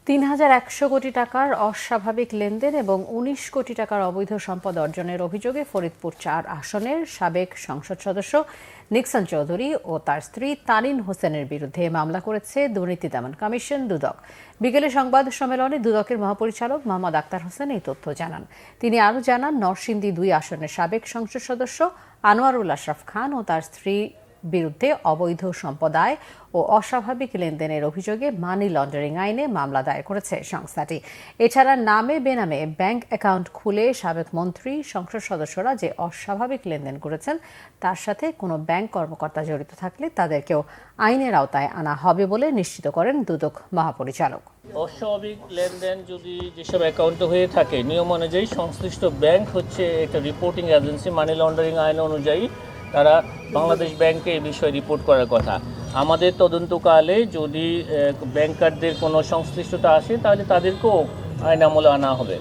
৩,১০০ কোটি টাকার অস্বাভাবিক লেনদেন এবং ১৯ কোটি টাকার অবৈধ সম্পদ অর্জনের অভিযোগে ফরিদপুর ৪ আসনের সাবেক সংসদ সদস্য নিক্সন চৌধুরী ও তার স্ত্রী তানিন হোসেনের বিরুদ্ধে মামলা করেছে দুর্নীতি দমন কমিশন দুদক। বিকেলে সংবাদ সম্মেলনে দুদকের মহাপরিচালক মোহাম্মদ আক্তার হোসেন এই তথ্য জানান। তিনি আরও জানান, নরসিংদী ২ আসনের সাবেক সংসদ সদস্য আনোয়ারুল আশরাফ খান ও তার স্ত্রী বিরুদ্ধে অবৈধ সম্পদ আয় ও অস্বাভাবিক লেনদেনের অভিযোগে মানি লন্ডারিং আইনে মামলা দায়ের করেছে সংস্থাটি। এছাড়া নামে বেনামে ব্যাংক অ্যাকাউন্ট খুলে সাবেক মন্ত্রী, সংসদ সদস্যরা যে অস্বাভাবিক লেনদেন করেছেন তার সাথে কোনো ব্যাংক কর্মকর্তা জড়িত থাকলে তাদেরকেও আইনের আওতায় আনা হবে বলে নিশ্চিত করেন দুদক মহাপরিচালক। অস্বাভাবিক লেনদেন যদি যেসব অ্যাকাউন্টে হয়ে থাকে, নিয়ম অনুযায়ী সংশ্লিষ্ট ব্যাংক হচ্ছে একটা রিপোর্টিং এজেন্সি। মানি লন্ডারিং আইন অনুযায়ী তারা বাংলাদেশ ব্যাংকে এই বিষয়ে রিপোর্ট করার কথা। আমাদের তদন্তকালে যদি ব্যাংকারদের কোনো সংশ্লিষ্টতা আসে তাহলে তাদেরকেও আইন আমলে আনা হবে।